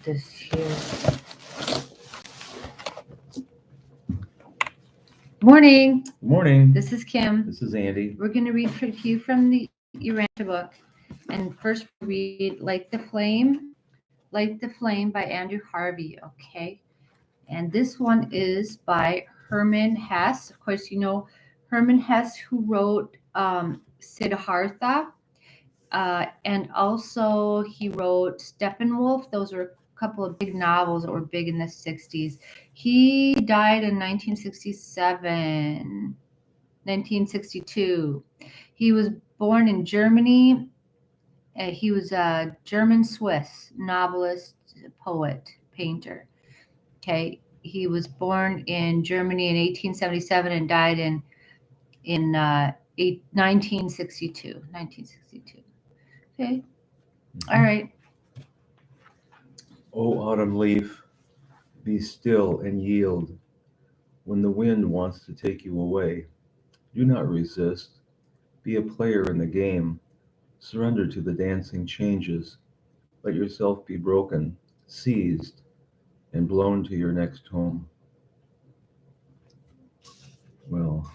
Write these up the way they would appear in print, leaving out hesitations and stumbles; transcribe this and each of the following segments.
this here. Morning. Morning. This is Kim. This is Andy. We're going to read for you from the Urantia book. And first we read Light the Flame by Andrew Harvey, okay? And this one is by Herman Hesse. Of course, you know Herman Hesse, who wrote Siddhartha. And also he wrote Steppenwolf. Those were a couple of big novels that were big in the 60s. He died in 1967, 1962. He was born in Germany. He was a German-Swiss novelist, poet, painter. Okay, he was born in Germany in 1877 and died in 1962. 1962. Okay. All right. O autumn leaf, be still and yield. When the wind wants to take you away, do not resist. Be a player in the game. Surrender to the dancing changes. Let yourself be broken, seized, and blown to your next home. Well,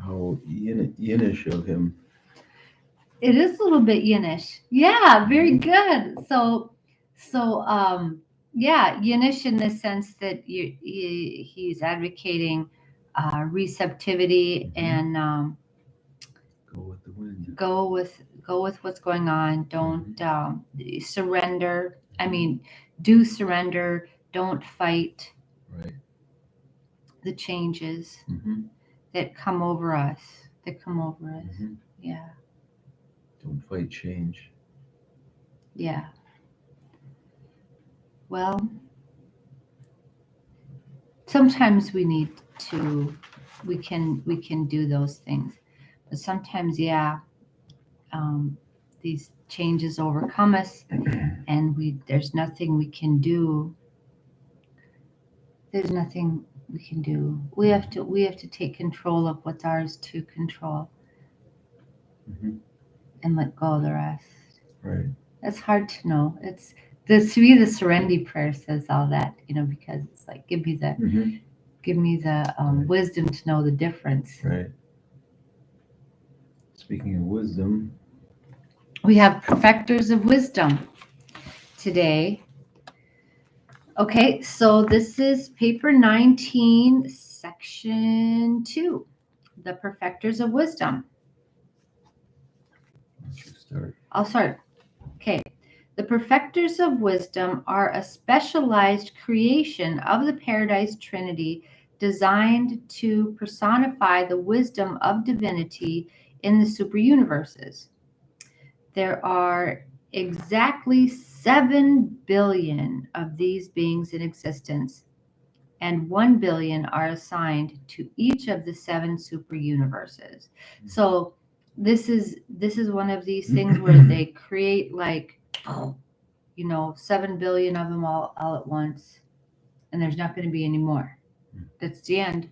how yinnish of him. It is a little bit yinnish. Yeah, very good. Yeah, yinnish in the sense that he's advocating receptivity and Go with the wind. go with what's going on. Don't surrender. I mean, do surrender. Don't fight Right. the changes Mm-hmm. that come over us. Mm-hmm. Yeah. Don't fight change. Yeah. Well, sometimes we can do those things, but sometimes, yeah, these changes overcome us, and there's nothing we can do. There's nothing we can do. We have to take control of what's ours to control Mm-hmm. and let go of the rest. Right. That's hard to know. It's the Serenity prayer says all that, because it's like give me the Right. wisdom to know the difference. Right. Speaking of wisdom, We have Perfectors of Wisdom today. Okay, so this is paper 19, section 2, the Perfectors of Wisdom. why don't you start? I'll start. Okay. The Perfectors of Wisdom are a specialized creation of the Paradise Trinity designed to personify the wisdom of divinity in the superuniverses. There are exactly 7 billion of these beings in existence, and 1 billion are assigned to each of the 7 superuniverses. So this is one of these things where they create 7 billion of them all at once, and there's not going to be any more. That's the end.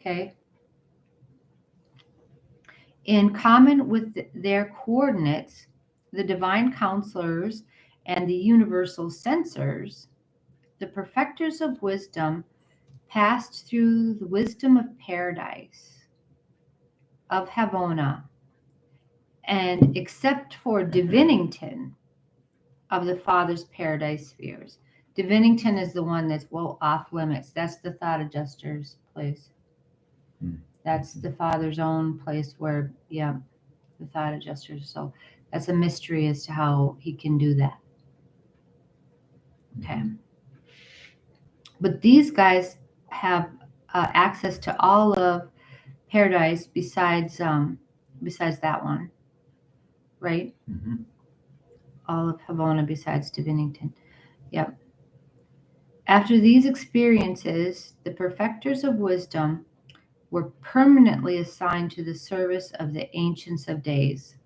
Okay. In common with their coordinates, the divine counselors and the universal censors, the perfectors of wisdom passed through the wisdom of paradise, of Havona, and except for Divinington of the Father's paradise spheres. Divinington is the one that's off limits. That's the thought adjuster's place. That's the Father's own place where, the thought adjusters. So that's a mystery as to how he can do that. Okay. But these guys have access to all of paradise besides that one, right? Mm-hmm. All of Havona besides Divinington. Yep. After these experiences, the perfectors of wisdom were permanently assigned to the service of the Ancients of Days.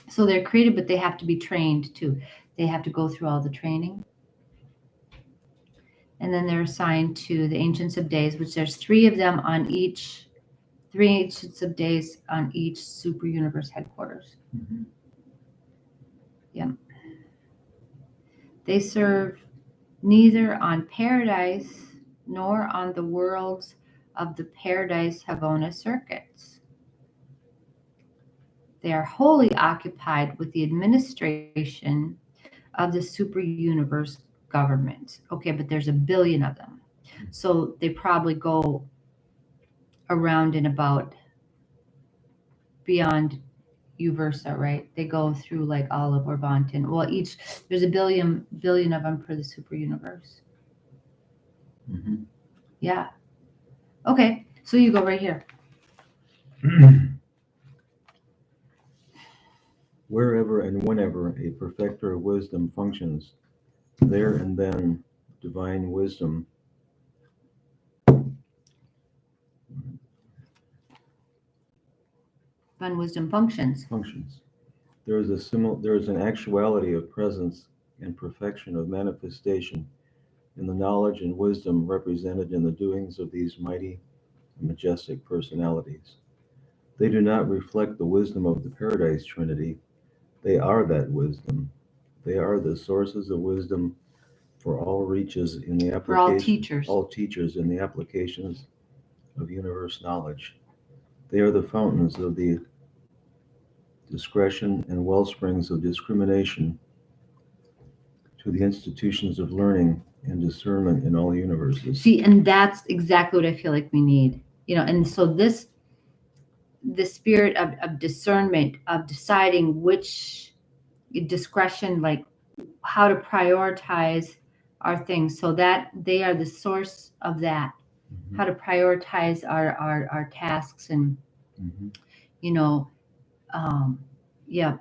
So they're created, but they have to be trained too. They have to go through all the training. And then they're assigned to the Ancients of Days, which there's 3 of them on each, 3 Ancients of Days on each super universe headquarters. Mm-hmm. Yeah. They serve neither on paradise nor on the worlds of the paradise Havona circuits. They are wholly occupied with the administration of the super universe governments. Okay, but there's a billion of them. So they probably go around and about beyond Uversa, right? They go through like all of Orbanton. Well, each there's a billion of them for the super universe. Mhm. Yeah. Okay. So you go right here. Wherever and whenever a perfecter of wisdom functions, there and then divine wisdom Fun wisdom functions. functions. There is an actuality of presence and perfection of manifestation in the knowledge and wisdom represented in the doings of these mighty and majestic personalities. They do not reflect the wisdom of the Paradise Trinity. They are that wisdom. They are the sources of wisdom for all reaches in the For all application, teachers. all teachers in the applications of universe knowledge. They are the fountains of the discretion and well springs of discrimination to the institutions of learning and discernment in all universes. See, and that's exactly what I feel like we need. And so the spirit of discernment, of deciding which discretion, like how to prioritize our things, so that they are the source of that, Mhm. how to prioritize our tasks and, Mhm. you know, um, yeah,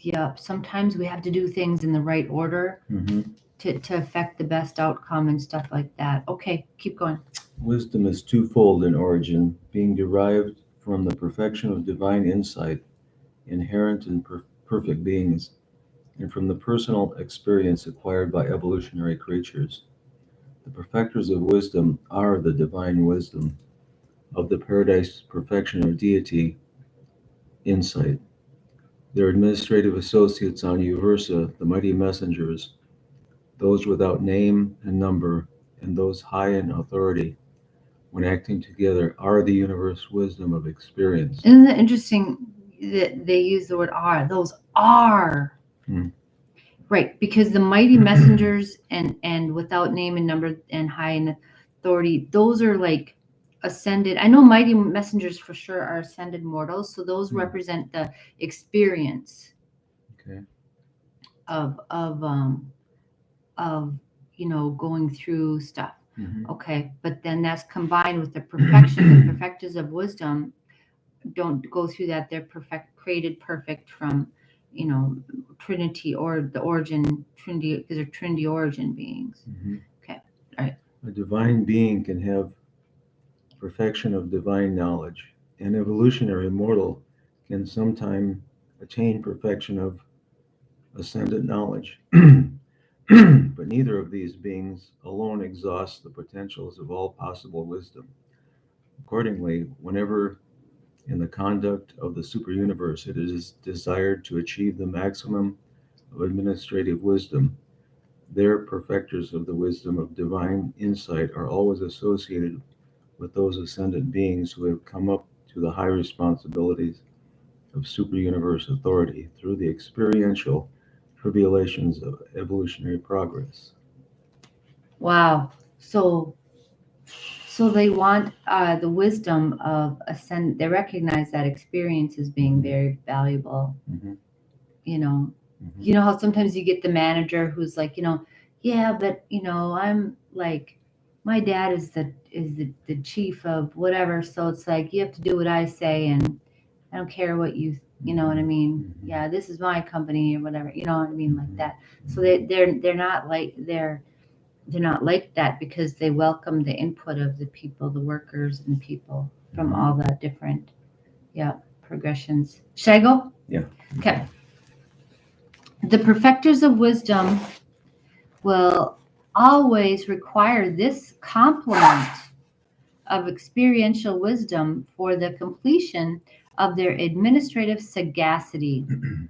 yeah. Sometimes we have to do things in the right order Mhm. to affect the best outcome and stuff like that. Okay, keep going. Wisdom is twofold in origin, being derived from the perfection of divine insight inherent in perfect beings, and from the personal experience acquired by evolutionary creatures. The perfecters of wisdom are the divine wisdom of the paradise perfection of deity insight. Their administrative associates on Uversa, the mighty messengers, those without name and number, and those high in authority, when acting together, are the universe wisdom of experience. Isn't it interesting that they use the word "are"? Those are. Hmm. Right, because the mighty messengers and without name and number and high in authority, those are like ascended. I know mighty messengers for sure are ascended mortals, so those Hmm. represent the experience Okay. of going through stuff. Mhm. Okay, but then that's combined with the perfection. The perfecters of wisdom don't go through that. They're created perfect from, Trinity or the origin Trinity, because they're Trinity origin beings. Mhm. Okay, all right. A divine being can have perfection of divine knowledge. An evolutionary mortal can sometime attain perfection of ascendant knowledge. But neither of these beings alone exhausts the potentials of all possible wisdom. Accordingly, whenever in the conduct of the superuniverse it is desired to achieve the maximum of administrative wisdom, their perfecters of the wisdom of divine insight are always associated with those ascendant beings who have come up to the high responsibilities of superuniverse authority through the experiential tribulations of evolutionary progress. Wow. So they want the wisdom of ascend. They recognize that experience as being very valuable. Mhm. You know, Mhm. you know how sometimes you get the manager who's like, yeah, but I'm like, my dad is the chief of whatever, so it's like you have to do what I say, and I don't care what you know what I mean. Mhm. Yeah, this is my company or whatever, you know what I mean, like Mhm. that. So they're not like they're not like that because they welcome the input of the people, the workers, and the people from Mhm. all the different, yeah, progressions. Should I go? Yeah. Okay. The perfecters of wisdom will always require this complement of experiential wisdom for the completion of their administrative sagacity.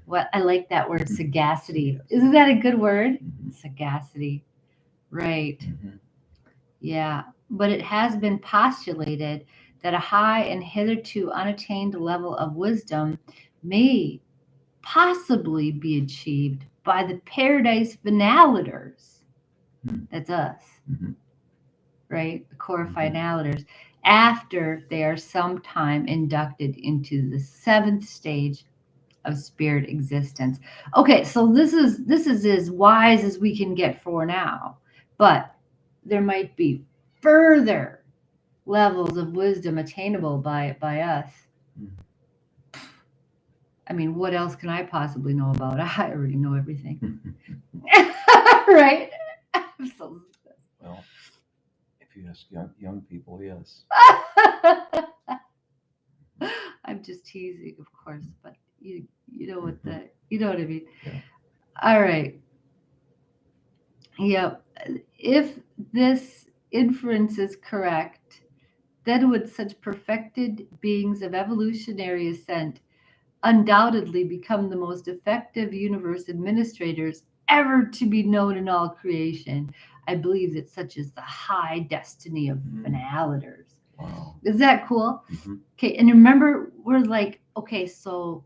What I like that word, sagacity. Isn't that a good word? Sagacity. Right. Mhm. Yeah. But it has been postulated that a high and hitherto unattained level of wisdom may possibly be achieved by the paradise finalators. That's us, Mhm. right? The core Mhm. finalators, after they are sometime inducted into the seventh stage of spirit existence. Okay, so this is as wise as we can get for now, but there might be further levels of wisdom attainable by us. Mhm. I mean, what else can I possibly know about? I already know everything. Mhm. Right? So, Well, if you ask young people, yes. I'm just teasing, of course, but you know what the you know what I mean. Yeah. All right. Yep. If this inference is correct, then would such perfected beings of evolutionary ascent undoubtedly become the most effective universe administrators ever to be known in all creation. I believe that such is the high destiny of finalators. Wow. Is that cool? Mhm. Okay, and remember, we're like, okay, so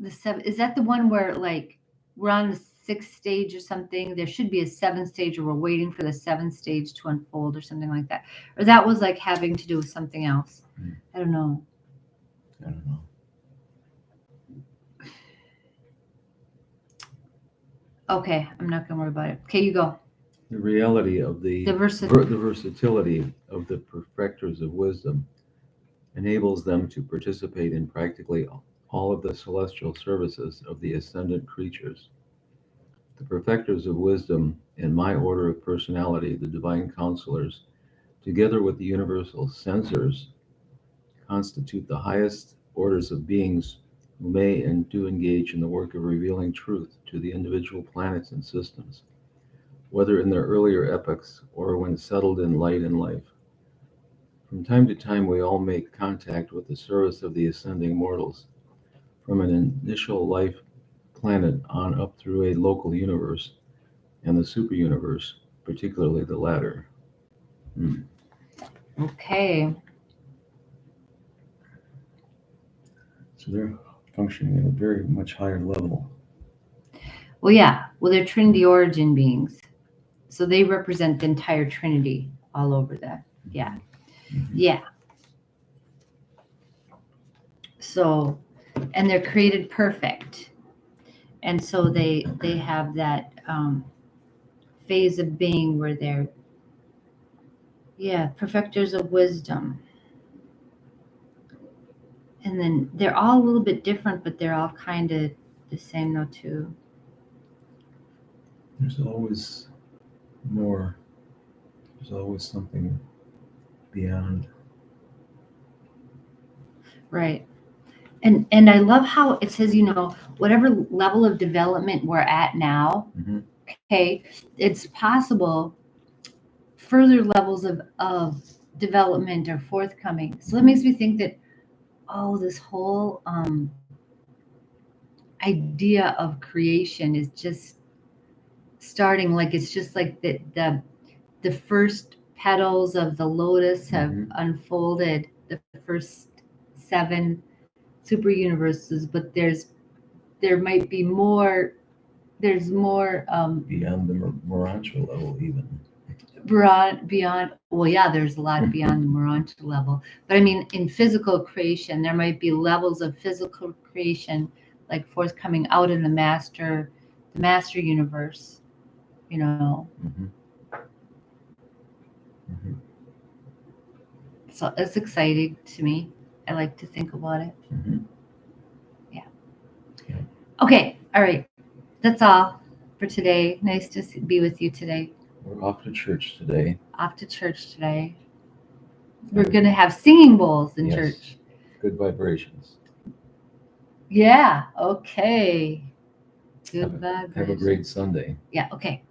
the seven is that the one where like we're on the sixth stage or something? There should be a seventh stage, or we're waiting for the seventh stage to unfold, or something like that. Or that was like having to do with something else. I don't know. I don't know. Okay, I'm not gonna worry about it. Okay, you go. The reality of the The the versatility of the perfectors of wisdom enables them to participate in practically all of the celestial services of the ascendant creatures. The perfectors of wisdom in my order of personality, the divine counselors, together with the universal censors, constitute the highest orders of beings who may and do engage in the work of revealing truth to the individual planets and systems, whether in their earlier epochs or when settled in light and life. From time to time, we all make contact with the service of the ascending mortals, from an initial life planet on up through a local universe and the superuniverse, particularly the latter. Hmm. Okay. So they're functioning at a very much higher level. Well, yeah. Well, they're Trinity origin beings, so they represent the entire Trinity all over that. Yeah. Mhm. Yeah. So, and they're created perfect, and so they have that phase of being where they're, yeah, perfecters of wisdom. And then they're all a little bit different, but they're all kind of the same though too. There's always more. There's always something beyond. Right. And I love how it says, whatever level of development we're at now, Mhm. okay, it's possible further levels of development are forthcoming. So that makes me think that, oh, this whole idea of creation is just starting, like it's just like the first petals of the lotus have unfolded, the first 7 super universes, but there might be more. There's more Beyond the Urantia level, even. beyond. Well, yeah, there's a lot beyond the Moronta level, but I mean, in physical creation, there might be levels of physical creation like forthcoming out in the master universe. You know, Mhm. Mhm. so it's exciting to me. I like to think about it. Mhm. Yeah. Yeah. Okay. All right. That's all for today. Nice to be with you today. We're off to church today. Off to church today. We're going to have singing bowls in Yes. church. Good vibrations. Yeah. Okay. Good Have a vibration. great Sunday. Yeah. Okay.